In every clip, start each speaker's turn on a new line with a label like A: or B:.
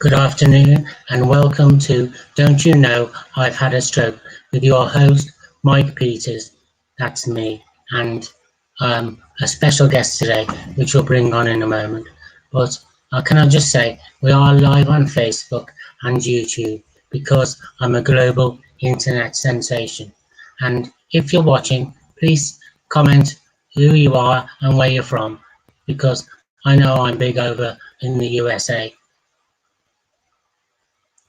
A: Good afternoon and welcome to Don't You Know I've Had a Stroke with your host Mike Peters, that's me, and a special guest today which we'll bring on in a moment. But can I just say we are live on Facebook and YouTube because I'm a global internet sensation, and if you're watching please comment who you are and where you're from, because I know I'm big over in the USA.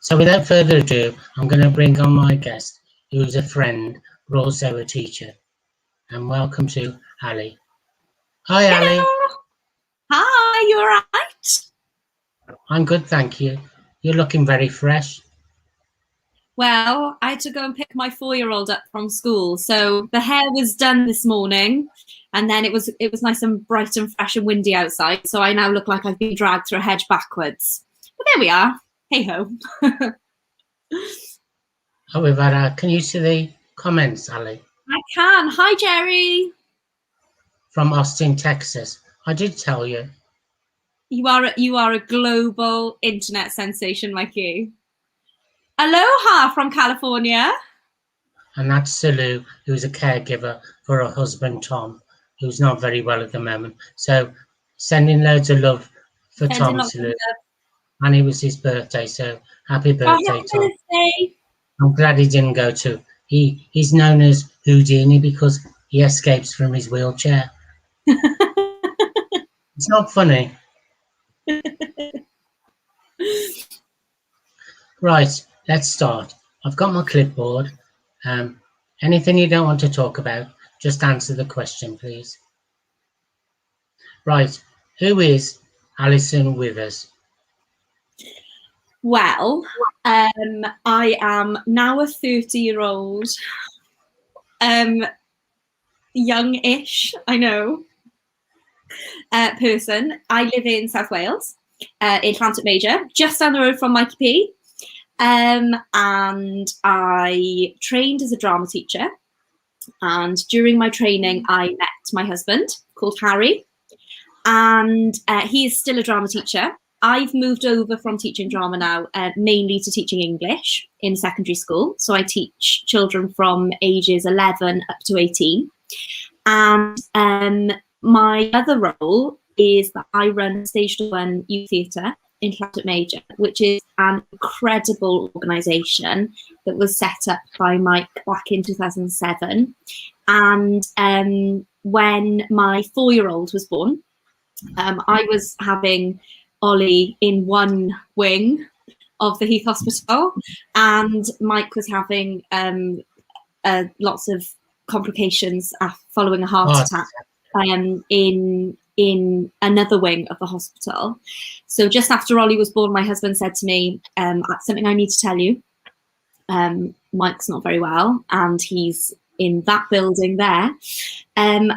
A: So without further ado, I'm going to bring on my guest, who is a friend, but also a teacher. And welcome to Ali. Hi, Ali.
B: Hello. Hi, you alright?
A: I'm good, thank you. You're looking very fresh.
B: Well, I had to go and pick my 4-year-old up from school, so the hair was done this morning, and then it was nice and bright and fresh and windy outside. So I now look like I've been dragged through a hedge backwards. But there we are. Hey ho.
A: However, can you see the comments, Ali?
B: I can. Hi, Jerry.
A: From Austin, Texas. I did tell you.
B: You are a global internet sensation like you. Aloha from California.
A: And that's Sulu, who's a caregiver for her husband, Tom, who's not very well at the moment. So sending loads of love for Tom, Sulu. And it was his birthday, so happy birthday, Tom.
B: Birthday.
A: I'm glad he didn't go to. He's known as Houdini because he escapes from his wheelchair. It's not funny. Right, let's start. I've got my clipboard. Anything you don't want to talk about, just answer the question, please. Right, who is Alison Withers?
B: Well, I am now a 30-year-old, young-ish, I know, person. I live in South Wales, in Llantylt Major, just down the road from Mikey P. And I trained as a drama teacher. And during my training, I met my husband, called Harry. And he is still a drama teacher. I've moved over from teaching drama now, mainly to teaching English in secondary school. So I teach children from ages 11 up to 18. And my other role is that I run Stage 1 Youth Theatre in Llantylt Major, which is an incredible organisation that was set up by Mike back in 2007. And when my 4-year-old was born, I was having Ollie in one wing of the Heath Hospital, and Mike was having lots of complications following a heart attack in another wing of the hospital. So just after Ollie was born, my husband said to me, something I need to tell you. Mike's not very well, and he's in that building there. And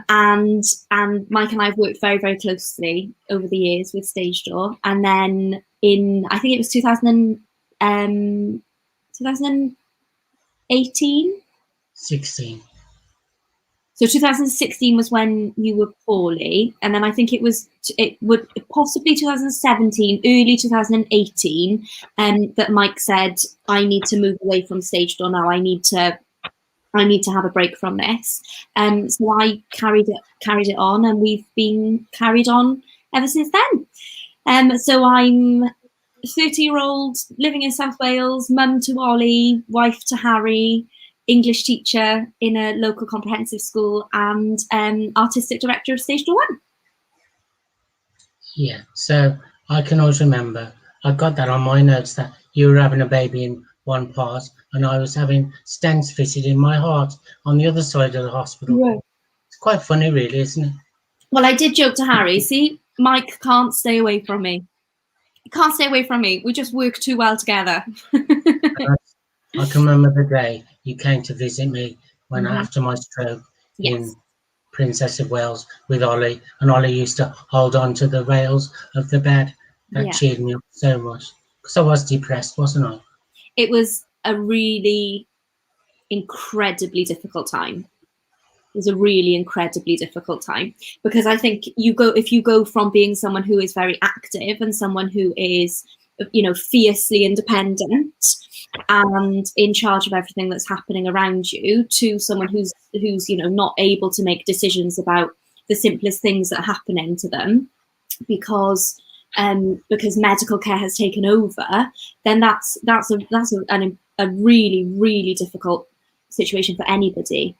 B: Mike and I have worked very, very closely over the years with Stage Door. And then I think it was 2018?
A: 16.
B: So 2016 was when you were poorly. And then I think it would possibly 2017, early 2018, that Mike said, I need to move away from Stage Door now. I need to have a break from this. So I carried it on, and we've been carried on ever since then. So I'm a 30-year-old living in South Wales, mum to Ollie, wife to Harry, English teacher in a local comprehensive school, and artistic director of Stage 1.
A: Yeah, so I can always remember, I got that on my notes that you were having a baby in one part and I was having stents fitted in my heart on the other side of the hospital. Yeah. It's quite funny, really, isn't it?
B: Well, I did joke to Harry, see, Mike can't stay away from me. He can't stay away from me. We just work too well together.
A: I can remember the day you came to visit me when after my stroke in Princess of Wales with Ollie, and Ollie used to hold on to the rails of the bed. That cheered me up so much because I was depressed, wasn't I?
B: It was a really incredibly difficult time. It was a really incredibly difficult time because I think if you go from being someone who is very active and someone who is fiercely independent and in charge of everything that's happening around you, to someone who's not able to make decisions about the simplest things that are happening to them because medical care has taken over, then that's a really, really difficult situation for anybody.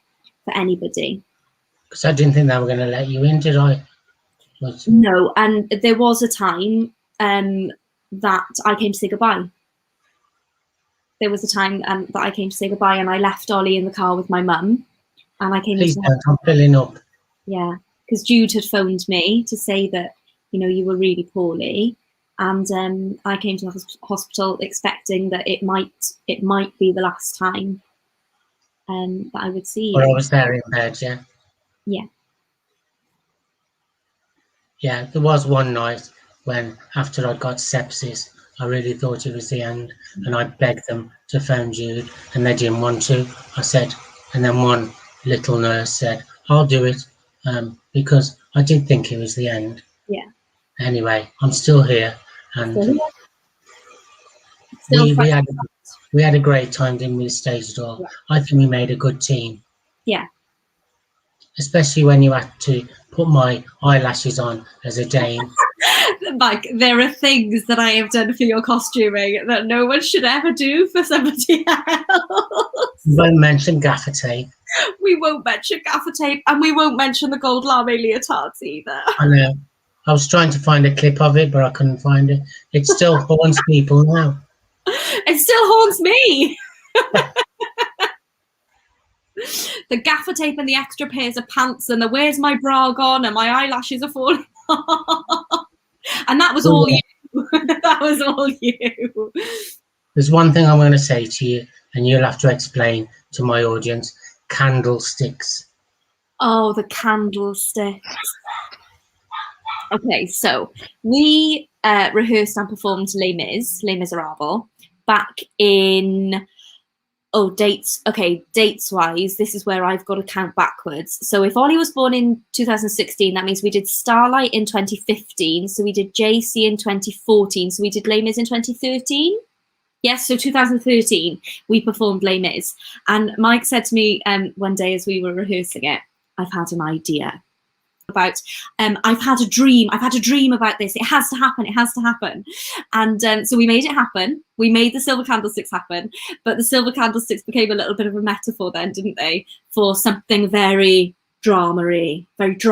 A: Because I didn't think they were going to let you in, did I?
B: No, and there was a time that I came to say goodbye. There was a time that I came to say goodbye, and I left Ollie in the car with my mum, and I came.
A: Please don't, I'm filling up.
B: Yeah, because Jude had phoned me to say that you were really poorly, and I came to the hospital expecting that it might be the last time that I would see you.
A: Or I was there in bed, yeah.
B: Yeah.
A: Yeah, there was one night when, after I got sepsis, I really thought it was the end, and I begged them to phone Jude, and they didn't want to. I said, and then one little nurse said, "I'll do it," because I did think it was the end.
B: Yeah.
A: Anyway, I'm still here, and we had a great time, didn't we? Stage door. Yeah. I think we made a good team.
B: Yeah.
A: Especially when you had to put my eyelashes on as a Dane.
B: Mike, there are things that I have done for your costuming that no one should ever do for somebody else.
A: We won't mention gaffer tape.
B: We won't mention gaffer tape, and we won't mention the gold lame leotards either.
A: I know. I was trying to find a clip of it, but I couldn't find it. It still haunts people now.
B: It still haunts me. The gaffer tape and the extra pairs of pants and the where's my bra gone and my eyelashes are falling off. And that was all you. That was all you.
A: There's one thing I'm going to say to you, and you'll have to explain to my audience. Candlesticks.
B: Oh, the candlesticks. Okay, so we rehearsed and performed Les Miserables back in... Oh, dates. Okay, dates-wise, this is where I've got to count backwards. So if Ollie was born in 2016, that means we did Starlight in 2015. So we did JC in 2014. So we did Les Mis in 2013. Yes, so 2013, we performed Les Mis. And Mike said to me one day as we were rehearsing it, "I've had an idea about, I've had a dream about this. It has to happen. And so we made it happen. We made the silver candlesticks happen, but the silver candlesticks became a little bit of a metaphor then, didn't they? For something very dramery, very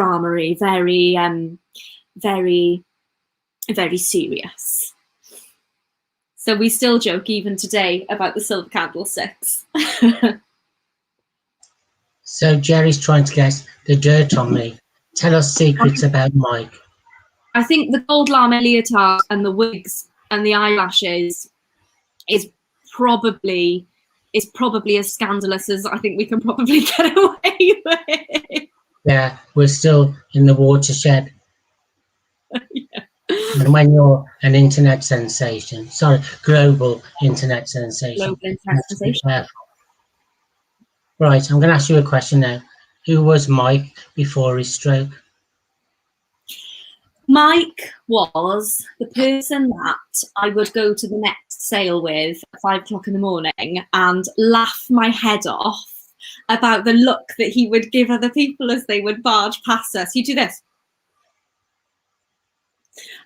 B: serious. So we still joke even today about the silver candlesticks.
A: So Jerry's trying to get the dirt on me. Tell us secrets about Mike.
B: I think the gold lame leotard and the wigs and the eyelashes is probably as scandalous as I think we can probably get away with.
A: Yeah, we're still in the watershed.
B: Yeah.
A: And when you're an internet sensation, global internet sensation.
B: Global internet sensation.
A: Right, I'm going to ask you a question now. Who was Mike before his stroke?
B: Mike was the person that I would go to the next sale with at 5 o'clock in the morning and laugh my head off about the look that he would give other people as they would barge past us. He'd do this.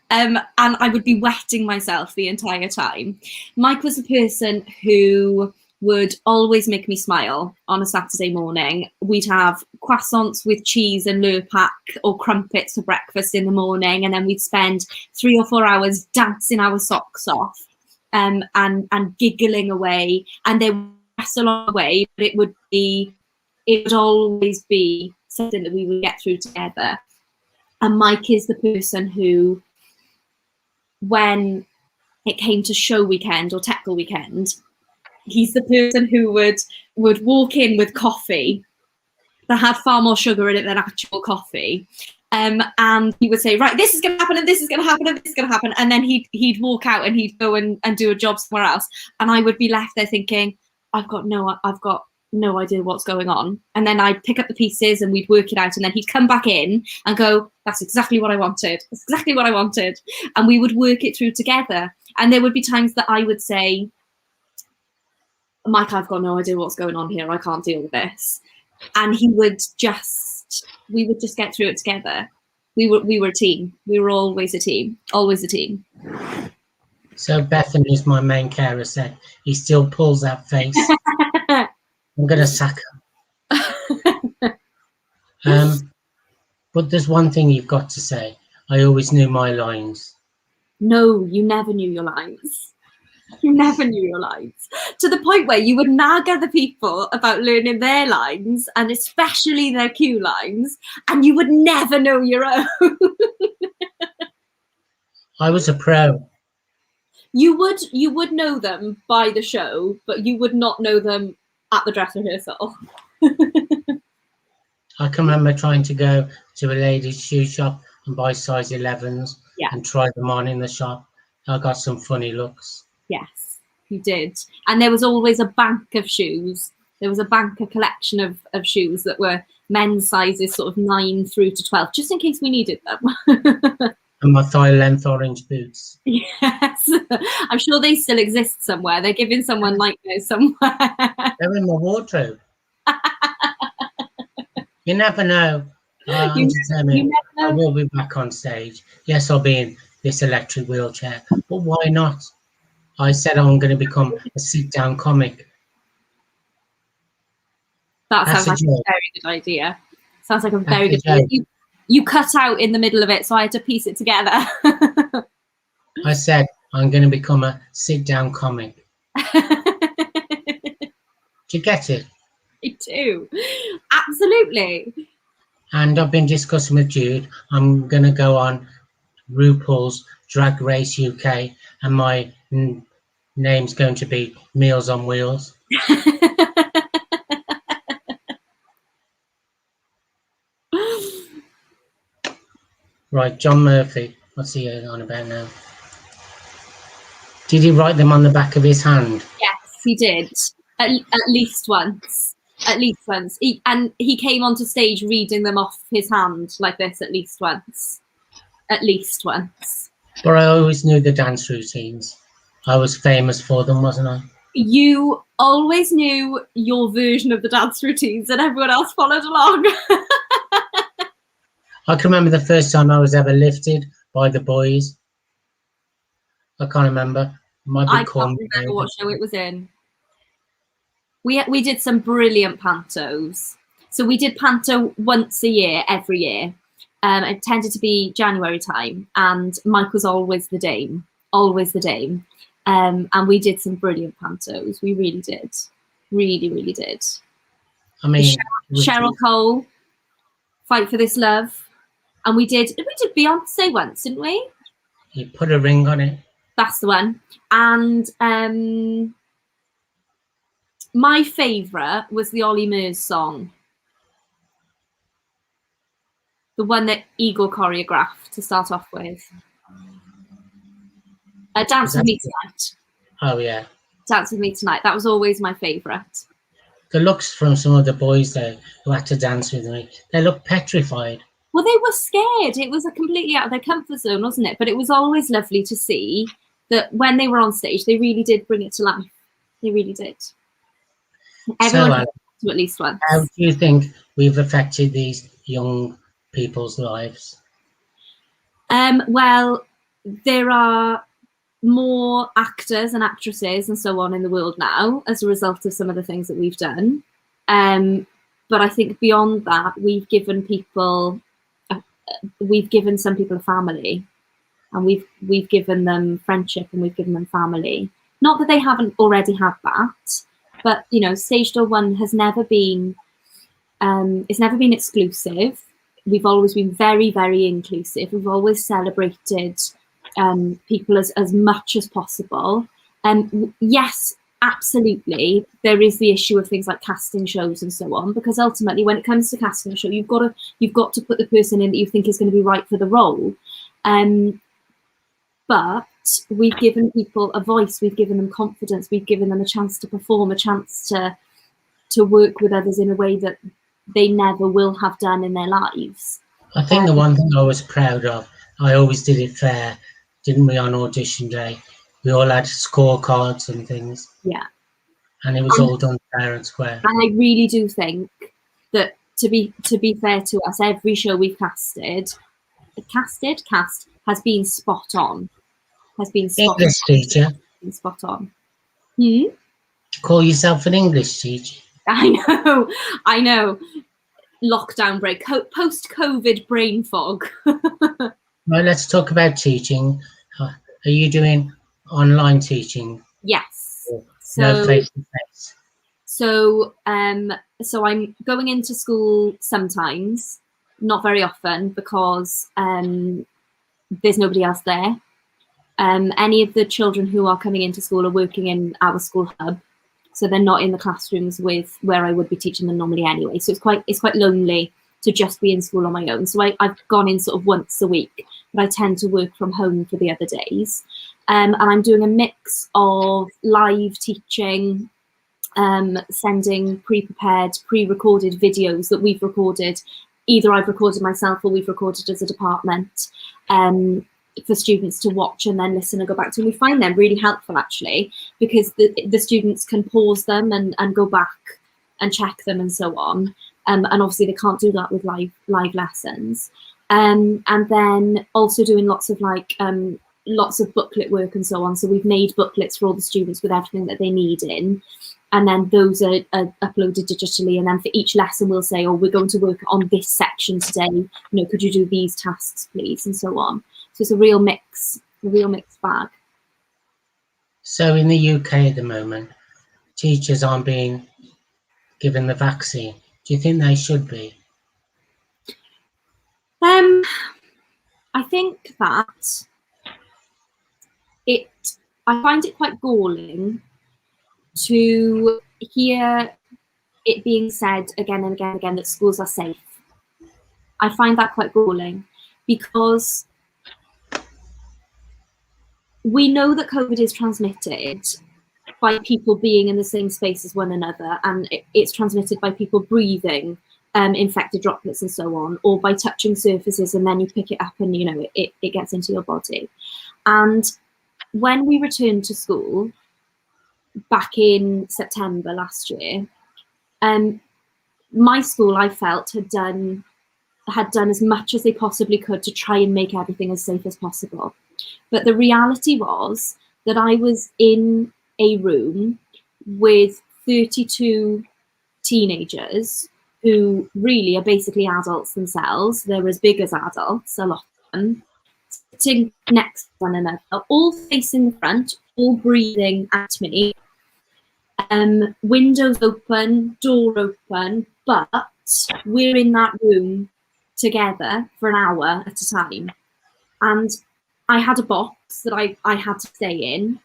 B: And I would be wetting myself the entire time. Mike was the person who would always make me smile on a Saturday morning. We'd have croissants with cheese and Lurpak or crumpets for breakfast in the morning, and then we'd spend 3 or 4 hours dancing our socks off and giggling away, and then wrestle away, but it would always be something that we would get through together. And Mike is the person who, when it came to show weekend or tackle weekend, he's the person who would walk in with coffee that had far more sugar in it than actual coffee. And he would say, right, this is going to happen, and this is going to happen, and this is going to happen. And then he'd walk out and he'd go and do a job somewhere else. And I would be left there thinking, I've got no no idea what's going on. And then I'd pick up the pieces and we'd work it out. And then he'd come back in and go, that's exactly what I wanted. That's exactly what I wanted. And we would work it through together. And there would be times that I would say, Mike, I've got no idea what's going on here. I can't deal with this. And we would just get through it together. We were a team. We were always a team. Always a team.
A: So Bethany is my main carer said, he still pulls that face. I'm going to sack her. But there's one thing you've got to say. I always knew my lines.
B: No, you never knew your lines. You never knew your lines. To the point where you would nag other people about learning their lines, and especially their cue lines, and you would never know your own.
A: I was a pro.
B: You would know them by the show, but you would not know them at the dress rehearsal.
A: I can remember trying to go to a ladies' shoe shop and buy size 11s and try them on in the shop. I got some funny looks.
B: Yes, you did. And there was always a bank of shoes. There was a collection of shoes that were men's sizes sort of 9 through to 12, just in case we needed them.
A: And my thigh-length orange boots.
B: Yes, I'm sure they still exist somewhere. They're giving someone like those somewhere.
A: They're in my wardrobe. You never know. I'm determined. I will be back on stage. Yes, I'll be in this electric wheelchair, but why not? I said I'm going to become a sit-down comic.
B: That sounds like a very good idea. Sounds like a very good idea. You cut out in the middle of it, so I had to piece it together.
A: I said I'm going to become a sit-down comic. Do you get it?
B: I do. Absolutely.
A: And I've been discussing with Jude. I'm going to go on RuPaul's Drag Race UK, and my name's going to be Meals on Wheels. Right, John Murphy. What's he on about now? Did he write them on the back of his hand?
B: Yes, he did. At least once. At least once. He came onto stage reading them off his hand like this at least once. At least once.
A: But I always knew the dance routines. I was famous for them, wasn't I?
B: You always knew your version of the dance routines and everyone else followed along.
A: I can remember the first time I was ever lifted by the boys. I can't remember.
B: I can't remember what show it was in. We did some brilliant pantos. So we did panto once a year, every year. It tended to be January time, and Mike was always the dame. Always the dame. And we did some brilliant pantos. We really did. Really, really did.
A: I mean,
B: Cheryl Cole, Fight for This Love. And we did Beyonce once, didn't we?
A: You put a ring on it.
B: That's the one. And my favourite was the Ollie Murs song. The one that Eagle choreographed to start off with. Dance With Me Tonight.
A: Oh, yeah.
B: Dance With Me Tonight. That was always my favourite.
A: The looks from some of the boys there who had to dance with me, they looked petrified.
B: Well, they were scared. It was a completely out of their comfort zone, wasn't it? But it was always lovely to see that when they were on stage, they really did bring it to life. They really did. Everyone did to at least once.
A: How do you think we've affected these young people's lives?
B: Well, there are more actors and actresses and so on in the world now as a result of some of the things that we've done. But I think beyond that, we've given some people a family, and we've given them friendship, and we've given them family. Not that they haven't already had that, but you know, Stage Door 1 has never been it's never been exclusive. We've always been very, very inclusive. We've always celebrated people as much as possible. Yes, absolutely, there is the issue of things like casting shows and so on, because ultimately when it comes to casting a show, you've got to put the person in that you think is going to be right for the role. But we've given people a voice, we've given them confidence, we've given them a chance to perform, a chance to to work with others in a way that they never will have done in their lives.
A: I think the one thing I was proud of, I always did it fair, didn't we, on audition day? We all had scorecards and things.
B: Yeah.
A: And it was all done fair and square.
B: And I really do think that to be fair to us, every show we've cast has been spot on.
A: English teacher.
B: Been spot on.
A: Call yourself an English teacher.
B: I know. Lockdown break, post-COVID brain fog.
A: Right, let's talk about teaching. Are you doing online teaching?
B: Yes.
A: No face-to-face?
B: So I'm going into school sometimes, not very often, because there's nobody else there. Any of the children who are coming into school are working in our school hub, so they're not in the classrooms with where I would be teaching them normally anyway. So it's quite lonely to just be in school on my own. So I've gone in sort of once a week, but I tend to work from home for the other days. And I'm doing a mix of live teaching, sending pre-prepared, pre-recorded videos that we've recorded. Either I've recorded myself or we've recorded as a department, for students to watch and then listen and go back to. And we find them really helpful, actually, because the students can pause them and go back and check them and so on. And obviously they can't do that with live lessons. And then also doing lots of booklet work and so on. So we've made booklets for all the students with everything that they need in. And then those are uploaded digitally. And then for each lesson, we'll say, oh, we're going to work on this section today. Could you do these tasks, please? And so on. So it's a real mixed bag.
A: So in the UK at the moment, teachers aren't being given the vaccine. Do you think they should be?
B: I think that I find it quite galling to hear it being said again and again and again that schools are safe. I find that quite galling because we know that COVID is transmitted by people being in the same space as one another, and it's transmitted by people breathing infected droplets and so on, or by touching surfaces, and then you pick it up and it gets into your body. And when we returned to school back in September last year, my school, I felt, had done as much as they possibly could to try and make everything as safe as possible. But the reality was that I was in a room with 32 teenagers who really are basically adults themselves. They're as big as adults, a lot of them, sitting next to one another, all facing the front, all breathing at me. Windows open, door open, but we're in that room together for an hour at a time. And I had a box that I had to stay in.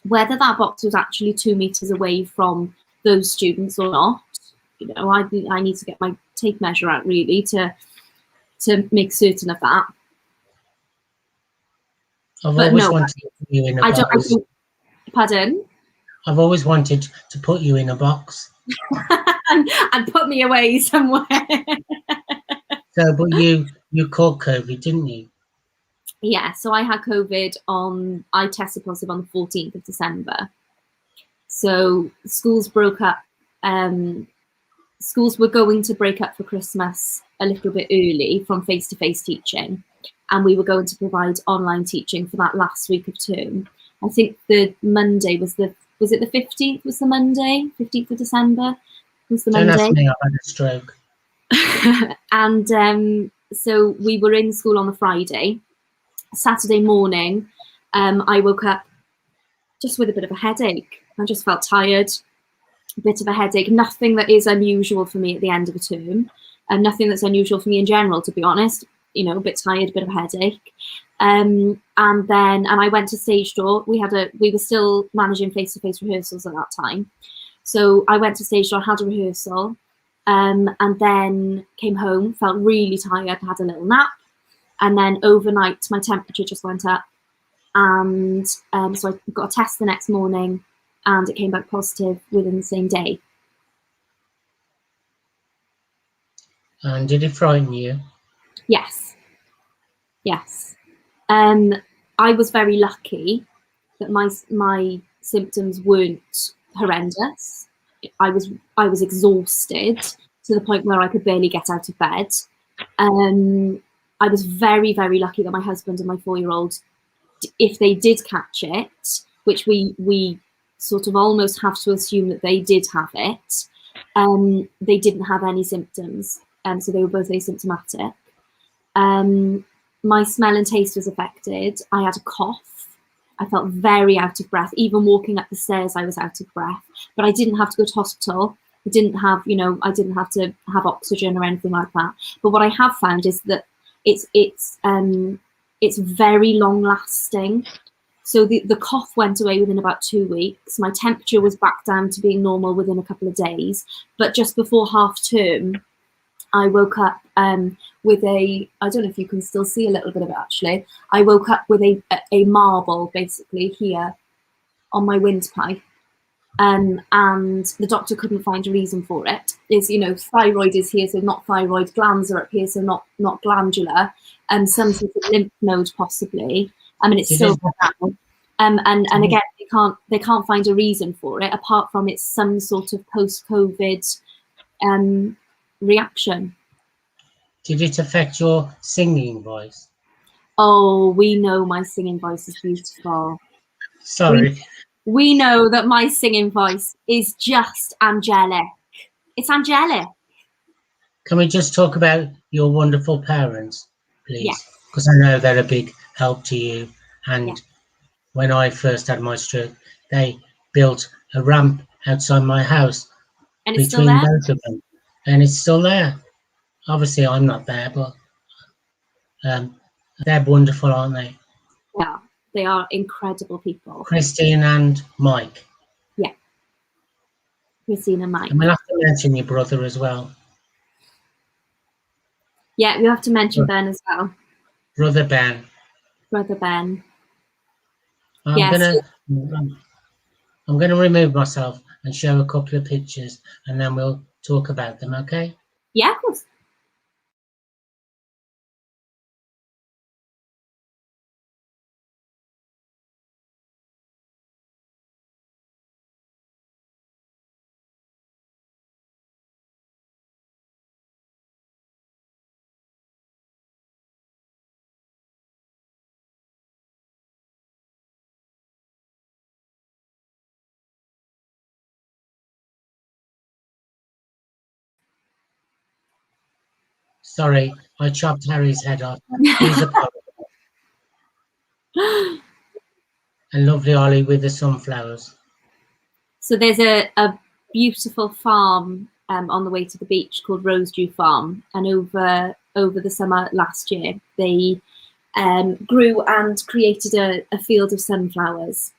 B: Whether that box was actually 2 meters away from those students or not, I need to get my tape measure out really to make certain of that.
A: I've always wanted to put you in a box.
B: Pardon?
A: I've always wanted to put you in a box.
B: and put me away somewhere.
A: So, but you caught COVID, didn't you?
B: Yeah, so I had COVID I tested positive on the 14th of December. So schools broke up. Schools were going to break up for Christmas a little bit early from face-to-face teaching. And we were going to provide online teaching for that last week of term. I think the Monday was it the 15th was the Monday? 15th of December was the Monday.
A: Don't ask me, I've had a stroke.
B: And so we were in school on the Friday. Saturday morning, I woke up just with a bit of a headache. I just felt tired, a bit of a headache, nothing that is unusual for me at the end of a term, and nothing that's unusual for me in general, to be honest. A bit tired, a bit of a headache. And I went to stage door. We were still managing face-to-face rehearsals at that time. So I went to stage door, had a rehearsal, and then came home, felt really tired, had a little nap. And then overnight, my temperature just went up. And so I got a test the next morning and it came back positive within the same day.
A: And did it frighten you?
B: Yes. Yes. I was very lucky that my symptoms weren't horrendous. I was exhausted to the point where I could barely get out of bed. I was very, very lucky that my husband and my 4-year-old, if they did catch it, which we sort of almost have to assume that they did have it, they didn't have any symptoms. So they were both asymptomatic. My smell and taste was affected. I had a cough. I felt very out of breath. Even walking up the stairs, I was out of breath. But I didn't have to go to hospital. I didn't have to have oxygen or anything like that. But what I have found is that it's very long lasting. So the cough went away within about 2 weeks. My temperature was back down to being normal within a couple of days. But just before half term, I woke up with I don't know if you can still see a little bit of it actually. I woke up with a marble basically here on my windpipe. And the doctor couldn't find a reason for it. Thyroid is here, so not thyroid. Glands are up here, so not glandular. And some sort of lymph node possibly. I mean, it's still down. And again, they can't find a reason for it apart from it's some sort of post-COVID reaction.
A: Did it affect your singing voice?
B: Oh, we know my singing voice is beautiful.
A: Sorry.
B: We know that my singing voice is just angelic. It's angelic.
A: Can we just talk about your wonderful parents, please?
B: Yeah.
A: Because I know they're a big help to you. And
B: Yeah.
A: when I first had my stroke, they built a ramp outside my house
B: And it's
A: between
B: still there?
A: both of them. And it's still there. Obviously, I'm not there, but they're wonderful, aren't they?
B: Yeah, they are incredible people.
A: Christine and Mike.
B: Yeah. Christine and Mike.
A: And we'll have to mention your brother as well.
B: Yeah, we have to mention Ben as well.
A: Brother Ben.
B: Brother Ben.
A: I'm gonna remove myself and show a couple of pictures, and then we'll talk about them. Okay?
B: Yeah, of course.
A: Sorry, I chopped Harry's head off. Please apologize. And lovely Ollie with the sunflowers.
B: So there's a beautiful farm on the way to the beach called Rosedew Farm, and over the summer last year they grew and created a field of sunflowers,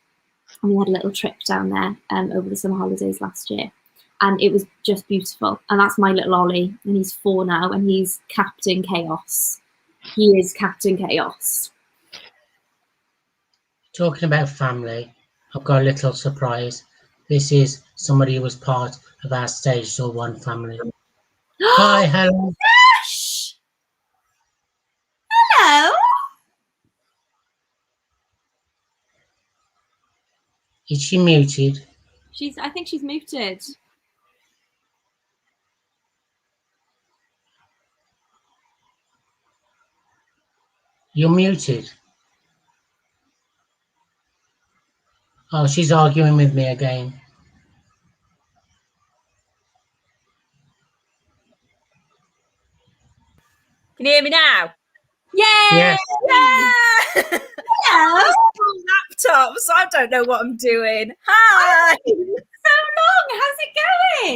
B: and we had a little trip down there over the summer holidays last year, and it was just beautiful. And that's my little Ollie, and he's 4 now, and he's Captain Chaos. He is Captain Chaos.
A: Talking about family, I've got a little surprise. This is somebody who was part of our Stage Door 1 family. Hi, Helen.
B: Ash! Hello.
A: Is she muted?
B: I think she's muted.
A: You're muted. Oh, she's arguing with me again.
C: Can you hear me now?
B: Yay!
A: Yes.
C: Yeah!
B: Hello.
C: Laptop, so I don't know what I'm doing. Hi!
B: So long. How's it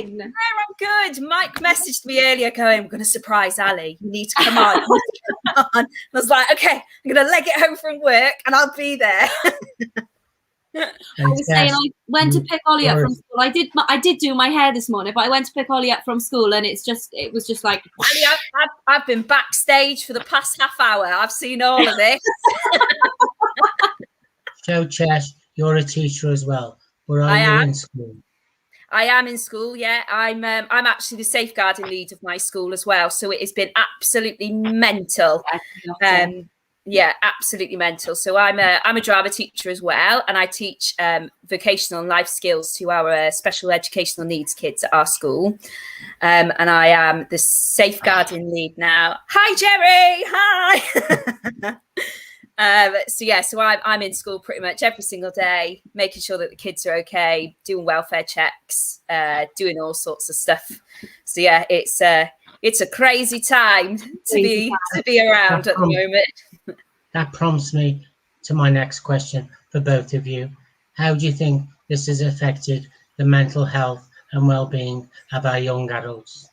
B: going?
C: I'm good. Mike messaged me earlier going, we're going to surprise Ali. You need to come on. You need to come on. I was like, okay, I'm going to leg it home from work and I'll be there.
B: I was saying I went to pick Ollie up from school. I did do my hair this morning, but I went to pick Ollie up from school, and it was just like
C: Ali, I've been backstage for the past half hour. I've seen all of this.
A: So, Chesh, you're a teacher as well. Where are you in school?
C: am in school. Yeah, I'm actually the safeguarding lead of my school as well. So it has been absolutely mental. Yeah, absolutely mental. So I'm a drama teacher as well, and I teach vocational and life skills to our special educational needs kids at our school. And I am the safeguarding lead now. Hi, Jerry. Hi. So I'm in school pretty much every single day, making sure that the kids are okay, doing welfare checks, doing all sorts of stuff. So yeah, it's a crazy time to be around at the moment.
A: That prompts me to my next question for both of you. How do you think this has affected the mental health and well-being of our young adults?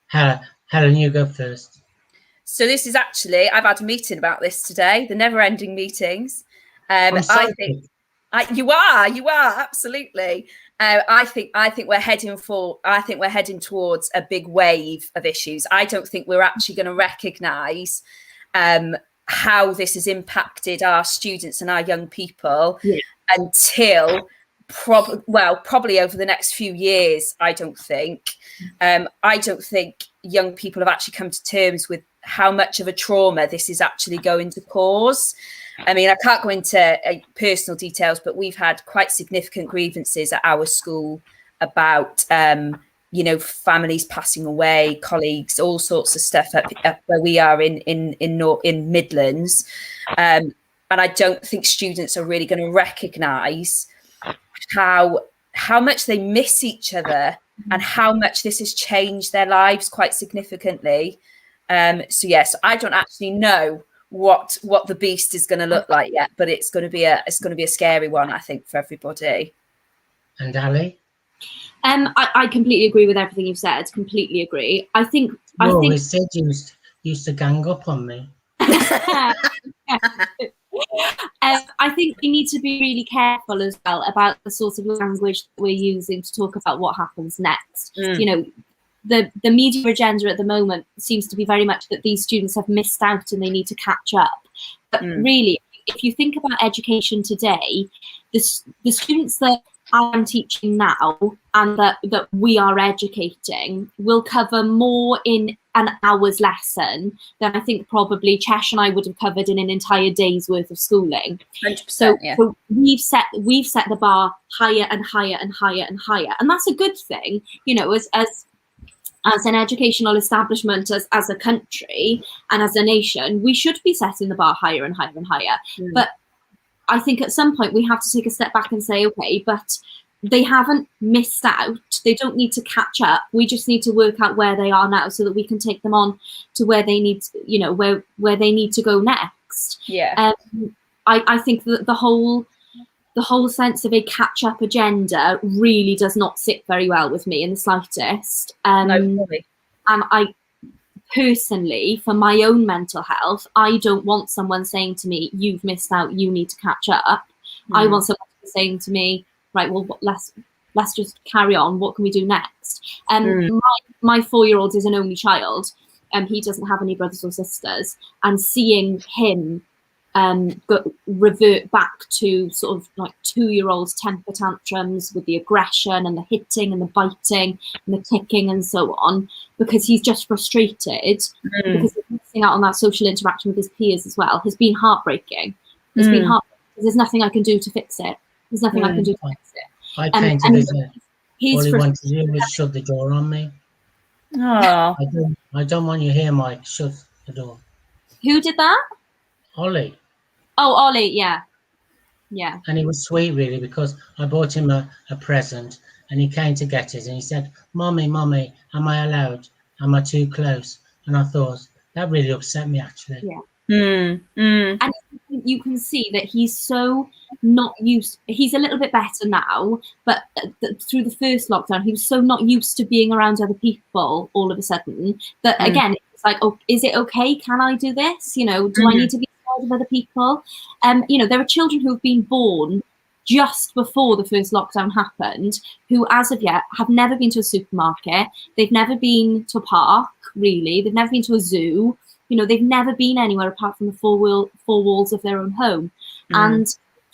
A: Helen, you go first.
C: So this is actually, I've had a meeting about this today, the never-ending meetings. I think you are absolutely. I think we're heading towards a big wave of issues. I don't think we're actually going to recognise how this has impacted our students and our young people until probably over the next few years. I don't think young people have actually come to terms with how much of a trauma this is actually going to cause. I mean, I can't go into personal details, but we've had quite significant grievances at our school about families passing away, colleagues, all sorts of stuff up where we are in Midlands, and I don't think students are really going to recognise how much they miss each other and how much this has changed their lives quite significantly. So yes, I don't actually know what the beast is going to look like yet, but it's going to be a scary one, I think, for everybody.
A: And Ali?
B: I completely agree with everything you've said. Completely agree. I think
A: said you used to gang up on me.
B: I think we need to be really careful as well about the sort of language that we're using to talk about what happens next. You know, the media agenda at the moment seems to be very much that these students have missed out and they need to catch up. But really, if you think about education today, the students that I'm teaching now and that we are educating will cover more in an hour's lesson than I think probably Chesh and I would have covered in an entire day's worth of schooling.
C: 100%,
B: so we've set the bar higher and higher and higher and higher, and that's a good thing, you know, as an educational establishment, as a country and as a nation, we should be setting the bar higher and higher and higher. But I think at some point we have to take a step back and say, okay, but they haven't missed out. They don't need to catch up. We just need to work out where they are now so that we can take them on to where they need, where they need to go next.
C: Yeah.
B: I think that the whole sense of a catch-up agenda really does not sit very well with me in the slightest.
C: No, really.
B: And I personally, for my own mental health, I don't want someone saying to me, you've missed out, you need to catch up. I want someone saying to me, right, well, let's just carry on. What can we do next? My 4-year-old is an only child, and he doesn't have any brothers or sisters. And seeing him revert back to sort of like 2-year-old's temper tantrums with the aggression and the hitting and the biting and the kicking and so on, because he's just frustrated because he's missing out on that social interaction with his peers as well, has been heartbreaking. It's been heartbreaking. There's nothing I can do to fix it. There's nothing I can do to fix it.
A: I painted as all he wanted to do was shut the door on me.
C: Oh,
A: I don't want you here, Mike. Shut the door.
B: Who did that?
A: Ollie.
B: Oh, Ollie, yeah.
A: And he was sweet, really, because I bought him a present and he came to get it and he said, Mommy, am I allowed? Am I too close? And I thought, that really upset me, actually.
B: Yeah. And you can see that he's so not used. He's a little bit better now, but through the first lockdown, he was so not used to being around other people all of a sudden that, again, it's like, oh, is it okay? Can I do this? You know, do I need to be of other people? You know, there are children who have been born just before the first lockdown happened who as of yet have never been to a supermarket, they've never been to a park, really, they've never been to a zoo, you know, they've never been anywhere apart from the four walls of their own home. And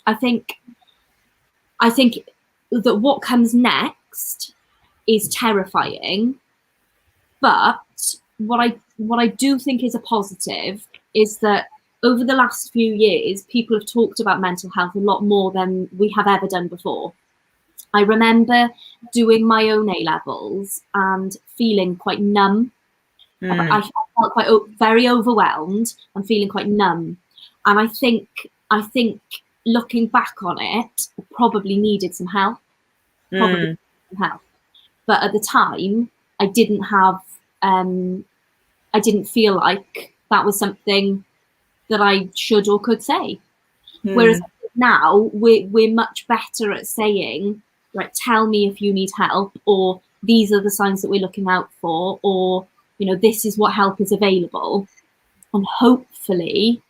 B: I think that what comes next next is terrifying. But what I do think is a positive is that over the last few years, people have talked about mental health a lot more than we have ever done before. I remember doing my own A-levels and feeling quite numb. I felt quite very overwhelmed and feeling quite numb. And I think looking back on it, I probably needed some help. Probably some help. But at the time, I didn't have. I didn't feel like that was something that I should or could say. Whereas now we're much better at saying, right, tell me if you need help, or these are the signs that we're looking out for, or, you know, this is what help is available. And hopefully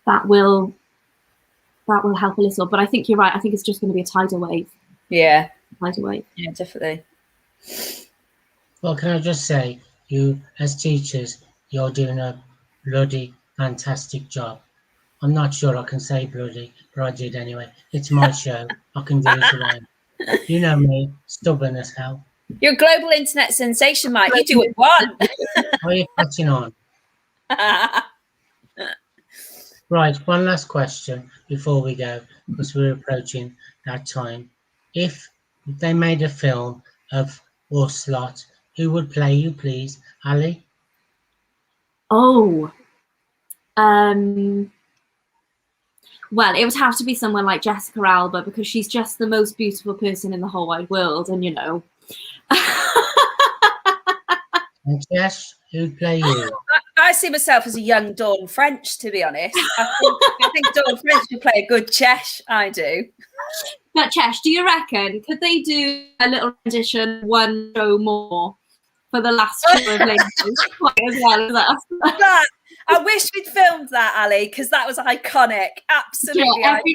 B: that will help a little. But I think you're right. I think it's just going to be a tidal wave.
C: Yeah.
B: Tidal wave.
C: Yeah, definitely.
A: Well, can I just say, you as teachers, you're doing a bloody fantastic job. I'm not sure I can say bloody, but I did anyway. It's my show. I can do it around. You know me, stubborn as hell.
C: You're a global internet sensation, Mike. You do what you want.
A: Are you catching on? Right, one last question before we go, because we're approaching that time. If they made a film of Ocelot, who would play you, please? Ali?
B: Oh. Well, it would have to be someone like Jessica Alba, because she's just the most beautiful person in the whole wide world, and you know.
A: And Jess, who'd play you?
C: I see myself as a young Dawn French, to be honest. I think Dawn French would play a good Chesh. I do.
B: But Chesh, do you reckon, could they do a little rendition, one show more for the last tour of Ladies, as well as us?
C: I wish we'd filmed that, Ali, because that was iconic. Absolutely iconic.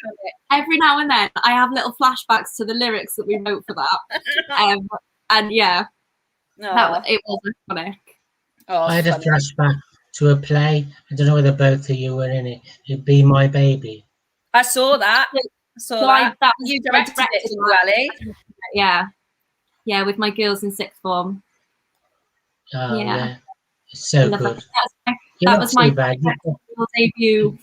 B: Every now and then, I have little flashbacks to the lyrics that we wrote for that. And yeah, it was iconic.
C: Oh,
A: I had a flashback to a play. I don't know whether both of you were in it. It'd Be My Baby.
C: I saw that. You directed it, Ali.
B: Yeah, with my girls in sixth form.
A: Oh, yeah. It's so good.
B: That was my debut.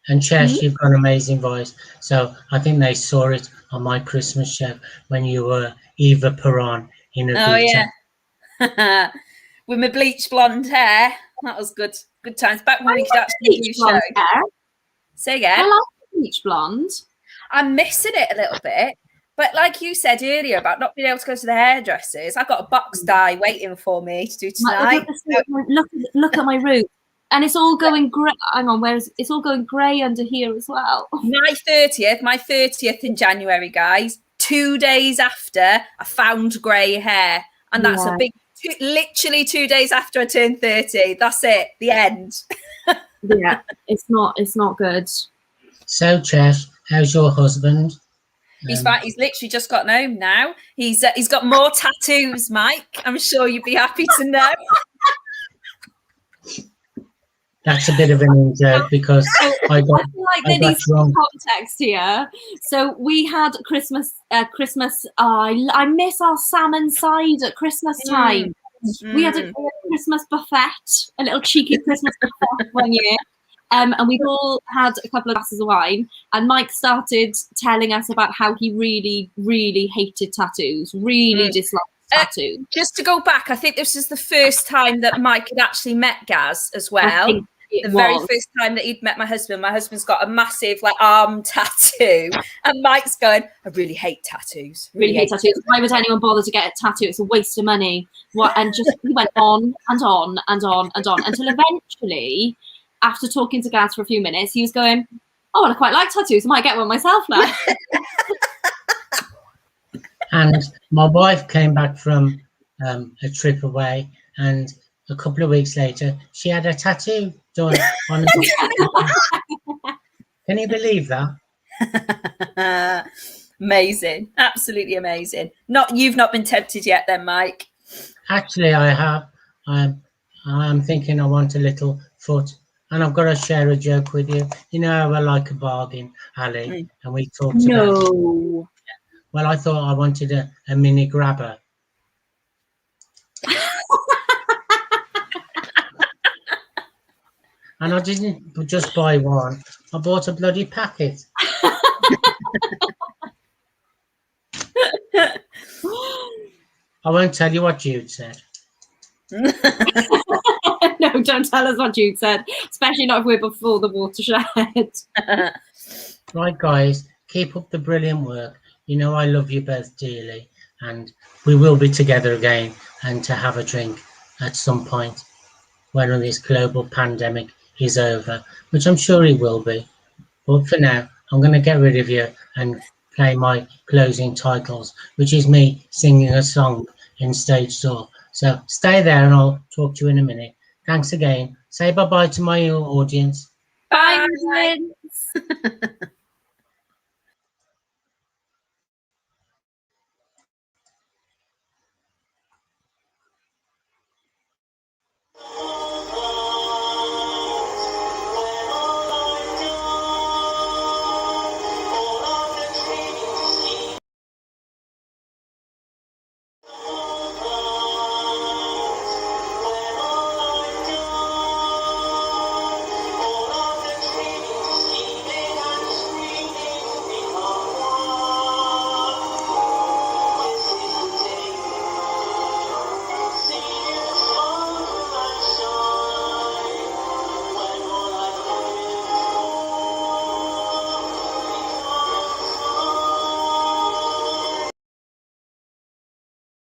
A: And Chesh, you've got an amazing voice. So I think they saw it on my Christmas show when you were Eva Peron in a
C: Vita. Yeah. With my bleach blonde hair. That was good. Good times. Back when we could actually do show. Say again.
B: I like bleach blonde.
C: I'm missing it a little bit. But like you said earlier about not being able to go to the hairdressers, I've got a box dye waiting for me to do tonight.
B: Look at my root. And it's all going grey. Hang on, where's it's all going grey under here as well.
C: My 30th in January, guys. 2 days after I found grey hair. And that's a big, literally 2 days after I turned 30. That's it. The end.
B: Yeah, it's not good.
A: So, Chesh, how's your husband?
C: He's fine. He's literally just gotten home now. He's got more tattoos, Mike. I'm sure you'd be happy to know.
A: That's a bit of an in-joke because I feel
B: like there needs some context here. So we had Christmas. I miss our salmon side at Christmas time. We had a Christmas buffet, a little cheeky Christmas buffet one year. And we'd all had a couple of glasses of wine, and Mike started telling us about how he really, really hated tattoos, really disliked tattoos.
C: Just to go back, I think this is the first time that Mike had actually met Gaz as well. Very first time that he'd met my husband. My husband's got a massive arm tattoo, and Mike's going, I really hate tattoos.
B: Really hate tattoos. Why would anyone bother to get a tattoo? It's a waste of money. And just he went on and on and on and on until eventually, after talking to Gaz for a few minutes, he was going, oh, well, I quite like tattoos. I might get one myself now.
A: And my wife came back from a trip away, and a couple of weeks later, she had a tattoo done on her. Can you believe that?
C: Amazing. Absolutely amazing. You've not been tempted yet then, Mike?
A: Actually, I have. I'm thinking I want a little foot. And I've got to share a joke with you. You know how I like a bargain, Ali, and we talked about it. Well, I thought I wanted a mini grabber. And I didn't just buy one, I bought a bloody packet. I won't tell you what Jude said.
B: No, don't tell us what Jude said, especially not if we're before the watershed.
A: Right, guys, keep up the brilliant work. You know I love you both dearly, and we will be together again and to have a drink at some point when this global pandemic is over, which I'm sure it will be. But for now, I'm going to get rid of you and play my closing titles, which is me singing a song in stage door. So stay there and I'll talk to you in a minute. Thanks again. Say bye-bye to my audience.
B: Bye, Vince.